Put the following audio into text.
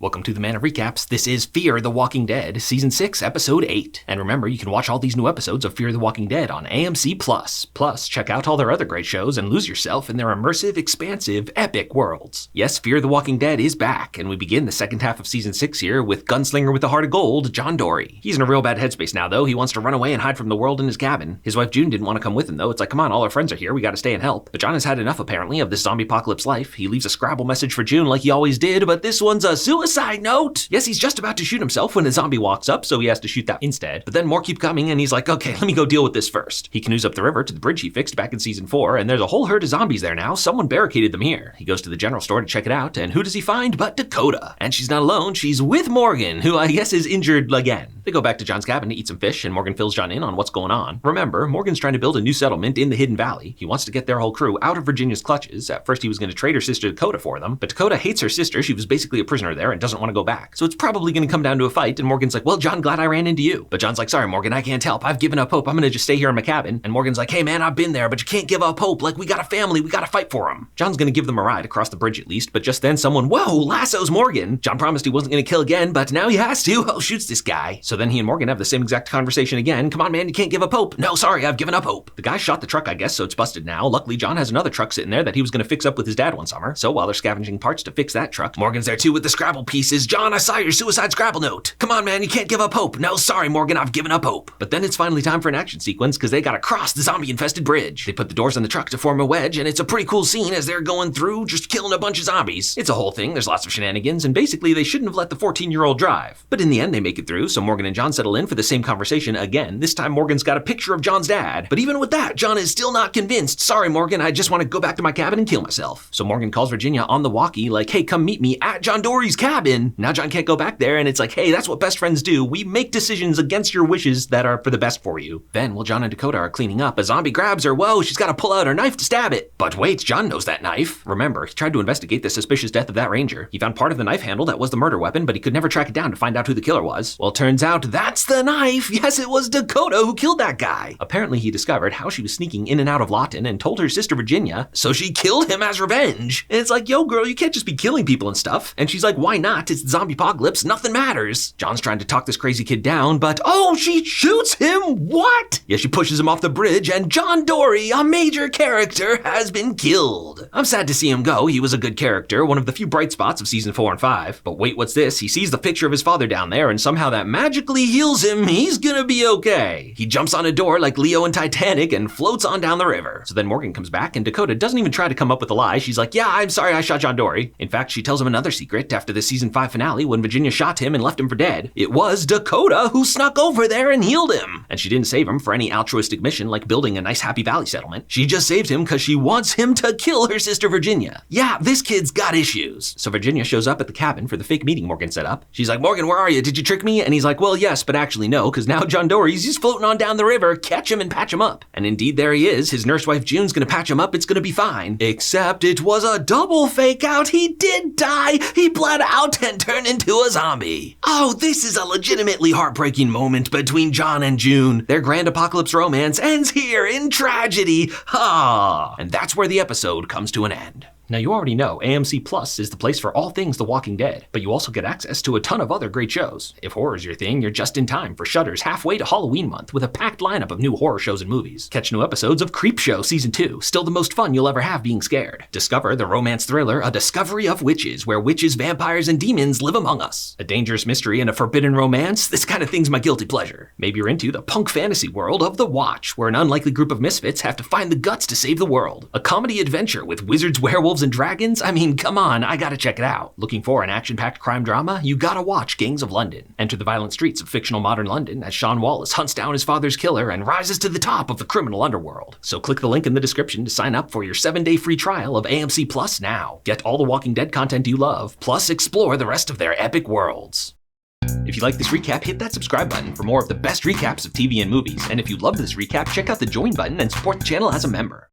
Welcome to the Man of Recaps. This is Fear the Walking Dead, Season 6, Episode 8. And remember, you can watch all these new episodes of Fear the Walking Dead on AMC+. Plus, check out all their other great shows and lose yourself in their immersive, expansive, epic worlds. Yes, Fear the Walking Dead is back, and we begin the second half of Season 6 here with Gunslinger with the Heart of Gold, John Dorie. He's in a real bad headspace now, though. He wants to run away and hide from the world in his cabin. His wife June didn't want to come with him, though. It's like, come on, all our friends are here. We gotta stay and help. But John has had enough, apparently, of this zombie apocalypse life. He leaves a Scrabble message for June like he always did, but this one's a suicide note. Yes, he's just about to shoot himself when a zombie walks up, so he has to shoot that instead. But then more keep coming, and he's like, okay, let me go deal with this first. He canoes up the river to the bridge he fixed back in Season 4, and there's a whole herd of zombies there now. Someone barricaded them here. He goes to the general store to check it out, and who does he find but Dakota? And she's not alone, she's with Morgan, who I guess is injured again. They go back to John's cabin to eat some fish, and Morgan fills John in on what's going on. Remember, Morgan's trying to build a new settlement in the Hidden Valley. He wants to get their whole crew out of Virginia's clutches. At first he was going to trade her sister Dakota for them, but Dakota hates her sister. She was basically a prisoner there and doesn't want to go back. So it's probably going to come down to a fight, and Morgan's like, well, John, glad I ran into you. But John's like, sorry, Morgan, I can't help. I've given up hope. I'm going to just stay here in my cabin. And Morgan's like, hey, man, I've been there, but you can't give up hope. Like, we got a family. We got to fight for them. John's going to give them a ride across the bridge at least, but just then someone, whoa, lassos Morgan. John promised he wasn't going to kill again, but now he has to. Oh, shoots this guy. So then he and Morgan have the same exact conversation again. Come on, man, you can't give up hope. No, sorry, I've given up hope. The guy shot the truck, I guess, so it's busted now. Luckily, John has another truck sitting there that he was going to fix up with his dad one summer. So while they're scavenging parts to fix that truck, Morgan's there too with the Scrabble pieces. John, I saw your suicide Scrabble note. Come on, man, you can't give up hope. No, sorry, Morgan, I've given up hope. But then it's finally time for an action sequence because they gotta cross the zombie-infested bridge. They put the doors on the truck to form a wedge, and it's a pretty cool scene as they're going through, just killing a bunch of zombies. It's a whole thing, there's lots of shenanigans, and basically they shouldn't have let the 14-year-old drive. But in the end, they make it through, so Morgan and John settle in for the same conversation again. This time, Morgan's got a picture of John's dad. But even with that, John is still not convinced. Sorry, Morgan, I just want to go back to my cabin and kill myself. So Morgan calls Virginia on the walkie, like, hey, come meet me at John Dorie's cabin. Now John can't go back there, and it's like, hey, that's what best friends do. We make decisions against your wishes that are for the best for you. Then, while John and Dakota are cleaning up, a zombie grabs her. Whoa, she's got to pull out her knife to stab it. But wait, John knows that knife. Remember, he tried to investigate the suspicious death of that ranger. He found part of the knife handle that was the murder weapon, but he could never track it down to find out who the killer was. Well, turns out that's the knife. Yes, it was Dakota who killed that guy. Apparently, he discovered how she was sneaking in and out of Lawton and told her sister Virginia, so she killed him as revenge. And it's like, yo, girl, you can't just be killing people and stuff. And she's like, why not? It's the zombie apocalypse. Nothing matters. John's trying to talk this crazy kid down, but oh, she shoots him! What? Yeah, she pushes him off the bridge, and John Dorie, a major character, has been killed. I'm sad to see him go. He was a good character, one of the few bright spots of Season 4 and 5. But wait, what's this? He sees the picture of his father down there, and somehow that magically heals him. He's gonna be okay. He jumps on a door like Leo in Titanic and floats on down the river. So then Morgan comes back, and Dakota doesn't even try to come up with a lie. She's like, yeah, I'm sorry I shot John Dorie. In fact, she tells him another secret after the Season 5 finale when Virginia shot him and left him for dead. It was Dakota who snuck over there and healed him. And she didn't save him for any altruistic mission like building a nice Happy Valley settlement. She just saved him because she wants him to kill her sister Virginia. Yeah, this kid's got issues. So Virginia shows up at the cabin for the fake meeting Morgan set up. She's like, Morgan, where are you? Did you trick me? And he's like, well, yes, but actually no, because now John Dorie's just floating on down the river. Catch him and patch him up. And indeed, there he is. His nurse wife June's gonna patch him up. It's gonna be fine. Except it was a double fake out. He did die. He bled out and turned into a zombie. Oh, this is a legitimately heartbreaking moment between John and June. Their grand apocalypse romance ends here in tragedy. Ah, and that's where the episode comes to an end. Now, you already know AMC Plus is the place for all things The Walking Dead, but you also get access to a ton of other great shows. If horror's your thing, you're just in time for Shudder's halfway to Halloween month with a packed lineup of new horror shows and movies. Catch new episodes of Creepshow Season 2, still the most fun you'll ever have being scared. Discover the romance thriller A Discovery of Witches, where witches, vampires, and demons live among us. A dangerous mystery and a forbidden romance, this kind of thing's my guilty pleasure. Maybe you're into the punk fantasy world of The Watch, where an unlikely group of misfits have to find the guts to save the world. A comedy adventure with wizards, werewolves, and dragons? I mean, come on, I gotta check it out. Looking for an action-packed crime drama? You gotta watch Gangs of London. Enter the violent streets of fictional modern London as Sean Wallace hunts down his father's killer and rises to the top of the criminal underworld. So click the link in the description to sign up for your 7-day free trial of AMC Plus now. Get all the Walking Dead content you love, plus explore the rest of their epic worlds. If you like this recap, hit that subscribe button for more of the best recaps of TV and movies. And if you loved this recap, check out the join button and support the channel as a member.